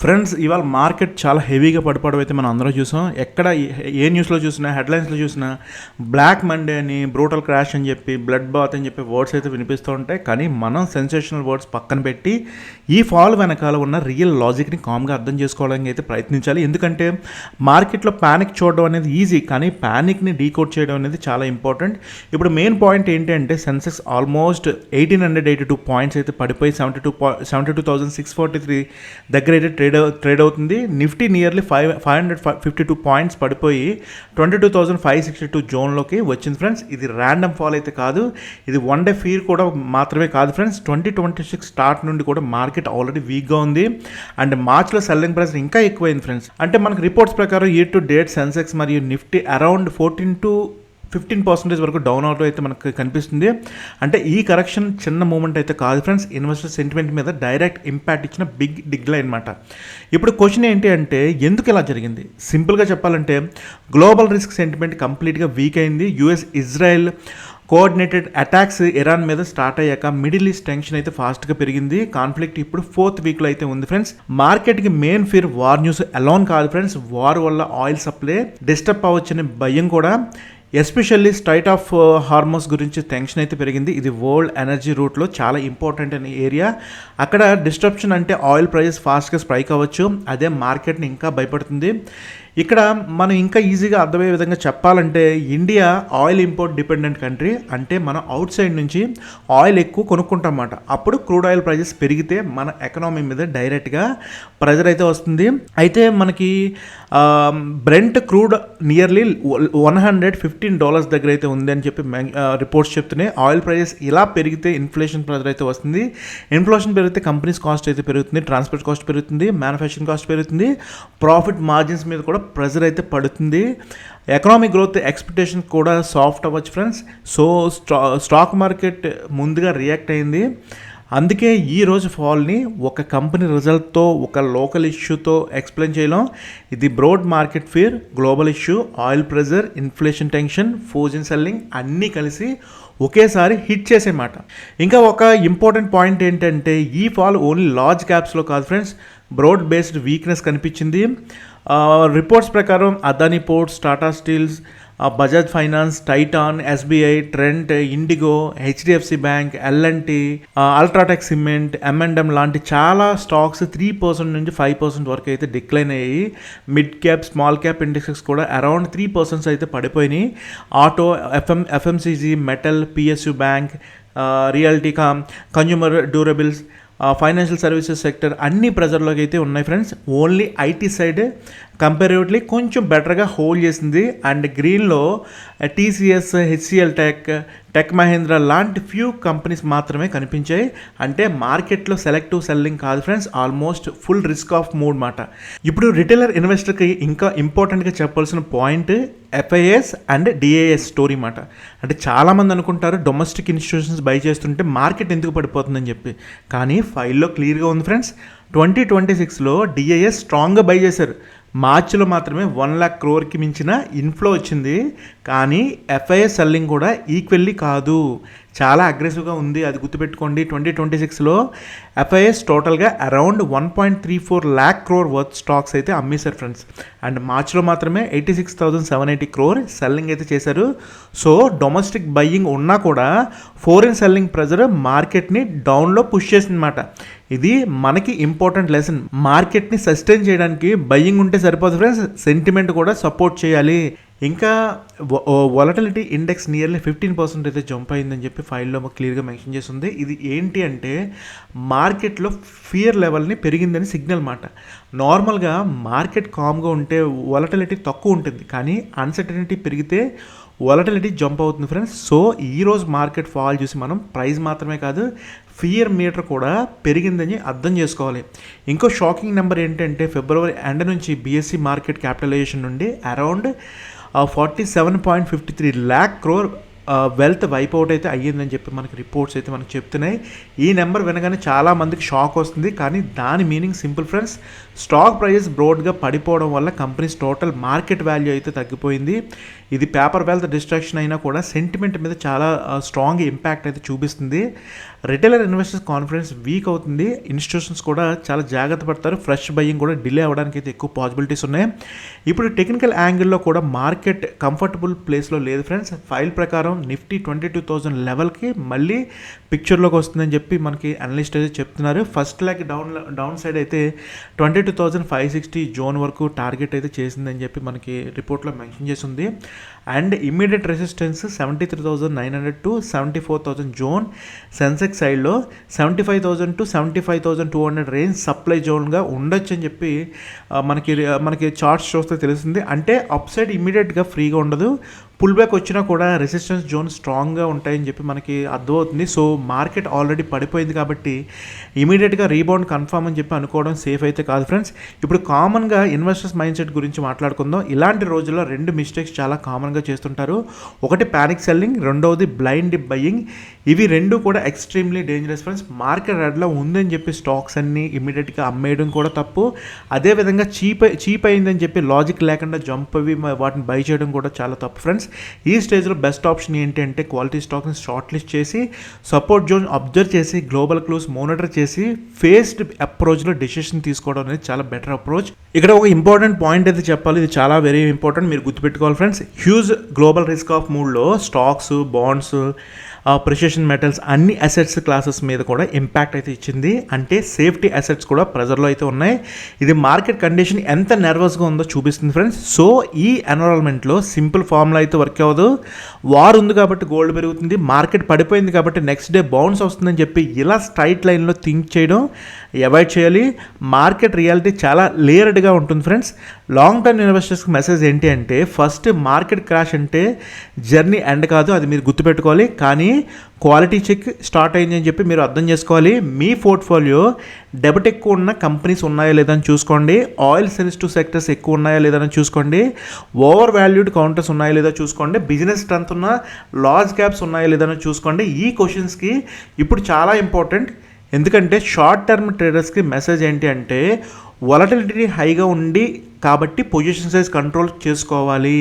Friends, ఇవాళ market చాలా హెవీగా పడిపోవడం అయితే మనం అందరం చూసాం. ఎక్కడ ఏ న్యూస్లో చూసినా, హెడ్లైన్స్లో చూసినా బ్లాక్ మండే అని, బ్రూటల్ క్రాష్ అని చెప్పి, బ్లడ్ బాత్ అని చెప్పి వర్డ్స్ అయితే వినిపిస్తూ ఉంటాయి. కానీ మనం సెన్సేషనల్ వర్డ్స్ పక్కన పెట్టి ఈ ఫాల్ వెనకాల ఉన్న రియల్ లాజిక్ని కామ్గా అర్థం చేసుకోవడానికి అయితే ప్రయత్నించాలి. ఎందుకంటే మార్కెట్లో ప్యానిక్ చూడడం అనేది ఈజీ, కానీ ప్యానిక్ని డీకోడ్ చేయడం అనేది చాలా ఇంపార్టెంట్. ఇప్పుడు మెయిన్ పాయింట్ ఏంటి అంటే సెన్సెక్స్ ఆల్మోస్ట్ 1882 పాయింట్స్ అయితే పడిపోయి 72,643 దగ్గర అయితే ట్రేడ్ అవుతుంది. నిఫ్టీ నియర్లీ 552 పాయింట్స్ పడిపోయి 22,562 జోన్లోకి వచ్చింది ఫ్రెండ్స్. ఇది ర్యాండమ్ ఫాల్ అయితే కాదు, ఇది వన్ డే ఫీర్ కూడా మాత్రమే కాదు ఫ్రెండ్స్. 2026 స్టార్ట్ నుండి కూడా మార్కెట్ ఆల్రెడీ వీక్గా ఉంది అండ్ మార్చ్లో సెల్లింగ్ ప్రైస్ ఇంకా ఎక్కువైంది ఫ్రెండ్స్. అంటే మనకు రిపోర్ట్స్ ప్రకారం ఇయర్ టు డేట్ సెన్సెక్స్ మరియు నిఫ్టీ అరౌండ్ 14 to 15% వరకు డౌన్ అవుట్ అయితే మనకు కనిపిస్తుంది. అంటే ఈ కరెక్షన్ చిన్న మూమెంట్ అయితే కాదు ఫ్రెండ్స్, ఇన్వెస్టర్ సెంటిమెంట్ మీద డైరెక్ట్ ఇంపాక్ట్ ఇచ్చిన బిగ్ డిక్లైన్ అనమాట. ఇప్పుడు క్వశ్చన్ ఏంటి అంటే ఎందుకు ఇలా జరిగింది? సింపుల్గా చెప్పాలంటే గ్లోబల్ రిస్క్ సెంటిమెంట్ కంప్లీట్గా వీక్ అయింది. US Israel coordinated attacks Iran మీద స్టార్ట్ అయ్యాక మిడిల్ ఈస్ట్ టెన్షన్ అయితే ఫాస్ట్గా పెరిగింది. కాన్ఫ్లిక్ట్ ఇప్పుడు 4th వీక్లో అయితే ఉంది ఫ్రెండ్స్. మార్కెట్కి main fear war news alone కాదు ఫ్రెండ్స్, వార్ వల్ల ఆయిల్ సప్లై డిస్టర్బ్ అవ్వచ్చనే భయం కూడా, ఎస్పెషల్లీ స్ట్రైట్ ఆఫ్ హార్మోస్ గురించి టెన్షన్ అయితే పెరిగింది. ఇది వరల్డ్ ఎనర్జీ రూట్లో చాలా ఇంపార్టెంట్ అనే ఏరియా. అక్కడ డిస్ట్రప్షన్ అంటే ఆయిల్ ప్రైజెస్ ఫాస్ట్గా స్ప్రైక్ అవ్వచ్చు, అదే మార్కెట్ని ఇంకా భయపడుతుంది. ఇక్కడ మనం ఇంకా ఈజీగా అర్థమయ్యే విధంగా చెప్పాలంటే India oil import dependent country. అంటే మనం అవుట్ సైడ్ నుంచి ఆయిల్ ఎక్కువ కొనుక్కుంటాం అన్నమాట. అప్పుడు క్రూడ్ ఆయిల్ ప్రైజెస్ పెరిగితే మన ఎకనామీ మీద డైరెక్ట్గా ప్రెజర్ అయితే వస్తుంది. అయితే మనకి బ్రెంట్ క్రూడ్ నియర్లీ $115 దగ్గర అయితే ఉంది అని చెప్పి రిపోర్ట్స్ చెప్తున్నాయి. ఆయిల్ ప్రైజెస్ ఇలా పెరిగితే ఇన్ఫ్లేషన్ ప్రెజర్ అయితే వస్తుంది. ఇన్ఫ్లేషన్ పెరిగితే కంపెనీస్ కాస్ట్ అయితే పెరుగుతుంది, ట్రాన్స్పోర్ట్ కాస్ట్ పెరుగుతుంది, మ్యానుఫ్యాక్చరింగ్ కాస్ట్ పెరుగుతుంది, ప్రాఫిట్ మార్జిన్స్ మీద కూడా ప్రెజర్ అయితే పడుతుంది. ఎకనామిక్ గ్రోత్ ఎక్స్పెక్టేషన్ కూడా సాఫ్ట్ అవ్వచ్చు ఫ్రెండ్స్. సో స్టాక్ మార్కెట్ ముందుగా రియాక్ట్ అయింది. అందుకే ఈరోజు ఫాల్ని ఒక కంపెనీ రిజల్ట్తో, ఒక లోకల్ ఇష్యూతో ఎక్స్ప్లెయిన్ చేయలేం. ఇది broad market fear, global issue, oil pressure, inflation tension, foreign selling అన్నీ కలిసి ఒకేసారి హిట్ చేసే మాట. ఇంకా ఒక ఇంపార్టెంట్ పాయింట్ ఏంటంటే ఈ ఫాల్ ఓన్లీ లార్జ్ క్యాప్స్లో కాదు ఫ్రెండ్స్, బ్రోడ్ బేస్డ్ వీక్నెస్ కనిపించింది. రిపోర్ట్స్ ప్రకారం Adani ports, Tata steels, Bajaj finance, Titan, SBI, Trent, IndiGo, HDFC bank, L&T, UltraTech cement, M&M లాంటి చాలా స్టాక్స్ 3% నుంచి 5% వరకు అయితే డిక్లైన్ అయ్యాయి. Mid cap, small cap indexes కూడా అరౌండ్ 3% అయితే పడిపోయినాయి. Auto, FMCG, metal, PSU bank, realty, consumer durables, financial services sector అన్ని ప్రెజర్లోకి అయితే ఉన్నాయి friends. Only IT side comparatively కొంచెం బెటర్గా హోల్డ్ చేసింది. అండ్ గ్రీన్లో టీసీఎస్, హెచ్సిఎల్ టెక్ మహీంద్రా లాంటి ఫ్యూ కంపెనీస్ మాత్రమే కనిపించాయి. అంటే మార్కెట్లో సెలెక్టివ్ సెల్లింగ్ కాదు friends, almost full risk of mood మాట. ఇప్పుడు రిటైలర్ ఇన్వెస్టర్కి ఇంకా ఇంపార్టెంట్గా చెప్పాల్సిన point FIS and DIS story మాట. అంటే చాలామంది అనుకుంటారు డొమెస్టిక్ ఇన్స్టిట్యూషన్స్ బై చేస్తుంటే మార్కెట్ ఎందుకు పడిపోతుందని చెప్పి, కానీ ఫైల్లో క్లియర్గా ఉంది ఫ్రెండ్స్. 2026లో DIS స్ట్రాంగ్గా బై చేశారు. మార్చిలో మాత్రమే 1 lakh crore మించిన ఇన్ఫ్లో వచ్చింది. కానీ FIS సెల్లింగ్ కూడా ఈక్వల్లీ కాదు, చాలా అగ్రెసివ్గా ఉంది. అది గుర్తుపెట్టుకోండి. 2026లో FIS టోటల్గా around 1.34 lakh crore worth stocks అయితే అమ్మేశారు ఫ్రెండ్స్. అండ్ మార్చ్లో మాత్రమే 86,780 crore సెల్లింగ్ అయితే చేశారు. సో డొమెస్టిక్ బయ్యింగ్ ఉన్నా కూడా ఫోరెన్ సెల్లింగ్ ప్రెజర్ మార్కెట్ని డౌన్లో పుష్ చేసిందన్నమాట. ఇది మనకి ఇంపార్టెంట్ లెసన్. మార్కెట్ని సస్టైన్ చేయడానికి బయ్యింగ్ ఉంటే సరిపోదు ఫ్రెండ్స్, సెంటిమెంట్ కూడా సపోర్ట్ చేయాలి. ఇంకా వొలటిలిటీ ఇండెక్స్ నియర్లీ 15% అయితే జంప్ అయిందని చెప్పి ఫైల్లో క్లియర్గా మెన్షన్ చేస్తుంది. ఇది ఏంటి అంటే మార్కెట్లో ఫియర్ లెవెల్ని పెరిగిందని సిగ్నల్ మాట. నార్మల్గా మార్కెట్ కామ్గా ఉంటే వొలటిలిటీ తక్కువ ఉంటుంది, కానీ అన్సర్టనిటీ పెరిగితే వొలటిలిటీ జంప్ అవుతుంది ఫ్రెండ్స్. సో ఈరోజు మార్కెట్ ఫాల్ చూసి మనం ప్రైస్ మాత్రమే కాదు ఫియర్ మీటర్ కూడా పెరిగిందని అర్థం చేసుకోవాలి. ఇంకో షాకింగ్ నెంబర్ ఏంటంటే ఫిబ్రవరి ఎండ్ నుంచి BSE మార్కెట్ క్యాపిటలైజేషన్ నుండి around 47.53 lakh crore wealth wipe out అయితే అయ్యిందని చెప్పి మనకి రిపోర్ట్స్ అయితే మనకు చెప్తున్నాయి. ఈ నెంబర్ వినగానే చాలామందికి షాక్ వస్తుంది, కానీ దాని meaning simple friends. Stock prices బ్రోడ్గా పడిపోవడం వల్ల కంపెనీస్ టోటల్ మార్కెట్ వాల్యూ అయితే తగ్గిపోయింది. ఇది పేపర్ వెల్త్ డిస్ట్రాక్షన్ అయినా కూడా సెంటిమెంట్ మీద చాలా స్ట్రాంగ్ ఇంపాక్ట్ అయితే చూపిస్తుంది. రిటైలర్ ఇన్వెస్టర్స్ కాన్ఫిడెన్స్ వీక్ అవుతుంది, ఇన్స్టిట్యూషన్స్ కూడా చాలా జాగ్రత్త పడతారు, ఫ్రెష్ బయ్యింగ్ కూడా డిలే అవ్వడానికి అయితే ఎక్కువ పాసిబిలిటీస్ ఉన్నాయి. ఇప్పుడు టెక్నికల్ యాంగిల్లో కూడా మార్కెట్ కంఫర్టబుల్ ప్లేస్లో లేదు ఫ్రెండ్స్. ఫైల్ ప్రకారం నిఫ్టీ 22,000 లెవెల్కి మళ్ళీ పిక్చర్లోకి వస్తుందని చెప్పి మనకి అనలిస్ట్ అయితే చెప్తున్నారు. ఫస్ట్ లెగ్ డౌన్ సైడ్ అయితే 22,560 జోన్ వరకు టార్గెట్ అయితే చేసిందని చెప్పి మనకి రిపోర్ట్లో మెన్షన్ చేసి ఉంది. And immediate resistance 73,900 to 74,000 zone. Sensex సైడ్లో 75,000 టు 75,200 రేంజ్ సప్లై జోన్గా ఉండొచ్చు అని చెప్పి మనకి చార్ట్స్ చూస్తే తెలుస్తుంది. అంటే అప్ సైడ్ ఇమ్మీడియట్గా ఫ్రీగా ఉండదు, పుల్ బ్యాక్ వచ్చినా కూడా రెసిస్టెన్స్ జోన్ స్ట్రాంగ్గా ఉంటాయని చెప్పి మనకి అర్థమవుతుంది. సో మార్కెట్ ఆల్రెడీ పడిపోయింది కాబట్టి ఇమీడియట్గా రీబౌండ్ కన్ఫర్మ్ అని చెప్పి అనుకోవడం సేఫ్ అయితే కాదు ఫ్రెండ్స్. ఇప్పుడు కామన్గా ఇన్వెస్టర్స్ మైండ్ సెట్ గురించి మాట్లాడుకుందాం. ఇలాంటి రోజుల్లో 2 మిస్టేక్స్ చాలా కామన్గా చేస్తుంటారు. ఒకటి ప్యానిక్ సెల్లింగ్, రెండవది బ్లైండ్ బయ్యింగ్. ఇవి రెండు కూడా ఎక్స్ట్రీమ్లీ డేంజరస్ ఫ్రెండ్స్. మార్కెట్ రెడ్లో ఉందని చెప్పి స్టాక్స్ అన్నీ ఇమీడియట్గా అమ్మేయడం కూడా తప్పు. అదేవిధంగా చీప్ అయిందని చెప్పి లాజిక్ లేకుండా జంప్ అవి వాటిని బై చేయడం కూడా చాలా తప్పు ఫ్రెండ్స్. ఈ స్టేజ్లో బెస్ట్ ఆప్షన్ ఏంటి అంటే క్వాలిటీ స్టాక్ని షార్ట్ లిస్ట్ చేసి, సపోర్ట్ జోన్ అబ్జర్వ్ చేసి, గ్లోబల్ క్లోజ్ మానిటర్ చేసి, ఫేస్డ్ అప్రోచ్లో డెసిషన్ తీసుకోవడం అనేది చాలా బెటర్ అప్రోచ్. ఇక్కడ ఒక ఇంపార్టెంట్ పాయింట్ అయితే చెప్పాలి, ఇది చాలా వెరీ ఇంపార్టెంట్, మీరు గుర్తుపెట్టుకోవాలి friends. Huge global risk of మూడ్లో స్టాక్స్, బాండ్స్, ప్రెషియస్ మెటల్స్ అన్ని అసెట్స్ క్లాసెస్ మీద కూడా ఇంపాక్ట్ అయితే ఇచ్చింది. అంటే సేఫ్టీ అసెట్స్ కూడా ప్రెజర్లో అయితే ఉన్నాయి. ఇది మార్కెట్ కండిషన్ ఎంత నర్వస్గా ఉందో చూపిస్తుంది ఫ్రెండ్స్. సో ఈ ఎన్విరాన్మెంట్లో సింపుల్ ఫార్ములా అయితే వర్క్ అవ్వదు. వార్ ఉంది కాబట్టి గోల్డ్ పెరుగుతుంది, మార్కెట్ పడిపోయింది కాబట్టి నెక్స్ట్ డే బౌన్స్ వస్తుందని చెప్పి ఇలా స్ట్రైట్ లైన్లో థింక్ చేయడం అవాయిడ్ చేయాలి. మార్కెట్ రియాలిటీ చాలా లేయర్డ్గా ఉంటుంది ఫ్రెండ్స్. లాంగ్ టర్మ్ ఇన్వెస్టర్స్కి మెసేజ్ ఏంటి అంటే ఫస్ట్ మార్కెట్ క్రాష్ అంటే జర్నీ ఎండ్ కాదు, అది మీరు గుర్తుపెట్టుకోవాలి. కానీ క్వాలిటీ చెక్ స్టార్ట్ అయింది అని చెప్పి మీరు అర్థం చేసుకోవాలి. మీ పోర్ట్ఫోలియో డెబిట్ ఎక్కువ ఉన్న కంపెనీస్ ఉన్నాయా లేదని చూసుకోండి, ఆయిల్ సెన్సిటివ్ సెక్టర్స్ ఎక్కువ ఉన్నాయా లేదని చూసుకోండి, ఓవర్ వాల్యూడ్ కౌంటర్స్ ఉన్నాయా లేదా చూసుకోండి, బిజినెస్ స్ట్రెంత్ ఉన్న లార్జ్ క్యాప్స్ ఉన్నాయా లేదని చూసుకోండి. ఈ క్వశ్చన్స్కి ఇప్పుడు చాలా ఇంపార్టెంట్. ఎందుకంటే షార్ట్ టర్మ్ ట్రేడర్స్కి మెసేజ్ ఏంటి అంటే వొలటిలిటీ హైగా ఉండి కాబట్టి పొజిషన్ సైజ్ కంట్రోల్ చేసుకోవాలి,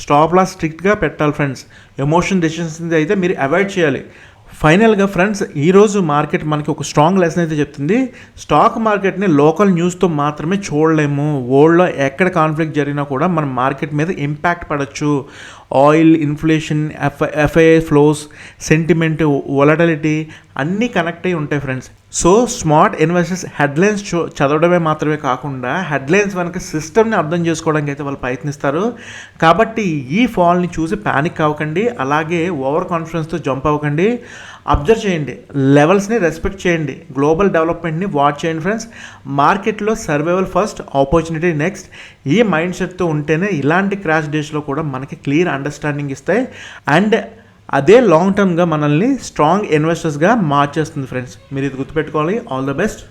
స్టాప్ లాస్ స్ట్రిక్ట్గా పెట్టాలి ఫ్రెండ్స్. ఎమోషన్ డెసిషన్స్ అయితే మీరు అవాయిడ్ చేయాలి. ఫైనల్గా ఫ్రెండ్స్, ఈరోజు మార్కెట్ మనకి ఒక స్ట్రాంగ్ లెసన్ అయితే చెప్తుంది. స్టాక్ మార్కెట్ని లోకల్ న్యూస్తో మాత్రమే చూడలేము. వరల్డ్లో ఎక్కడ కాన్ఫ్లిక్ట్ జరిగినా కూడా మన మార్కెట్ మీద ఇంపాక్ట్ పడవచ్చు. Oil, inflation, FII flows, sentiment, volatility అన్నీ కనెక్ట్ అయి ఉంటాయి friends. So smart investors headlines చదవడమే మాత్రమే కాకుండా హెడ్లైన్స్ వెనక సిస్టమ్ని అర్థం చేసుకోవడానికి అయితే వాళ్ళు ప్రయత్నిస్తారు. కాబట్టి ఈ ఫాల్ని చూసి ప్యానిక్ అవ్వకండి, అలాగే ఓవర్ కాన్ఫిడెన్స్తో జంప్ అవ్వకండి. అబ్జర్వ్ చేయండి, లెవెల్స్ని రెస్పెక్ట్ చేయండి, గ్లోబల్ డెవలప్మెంట్ని వాచ్ చేయండి ఫ్రెండ్స్. మార్కెట్లో సర్వైవల్ ఫస్ట్, ఆపర్చునిటీ నెక్స్ట్. ఈ మైండ్ సెట్తో ఉంటేనే ఇలాంటి క్రాష్ డేస్లో కూడా మనకి క్లియర్ అండర్స్టాండింగ్ ఇస్తాయి. అండ్ అదే లాంగ్ టర్మ్గా మనల్ని స్ట్రాంగ్ ఇన్వెస్టర్స్గా మార్చేస్తుంది ఫ్రెండ్స్. మీరు ఇది గుర్తుపెట్టుకోవాలి. All the best.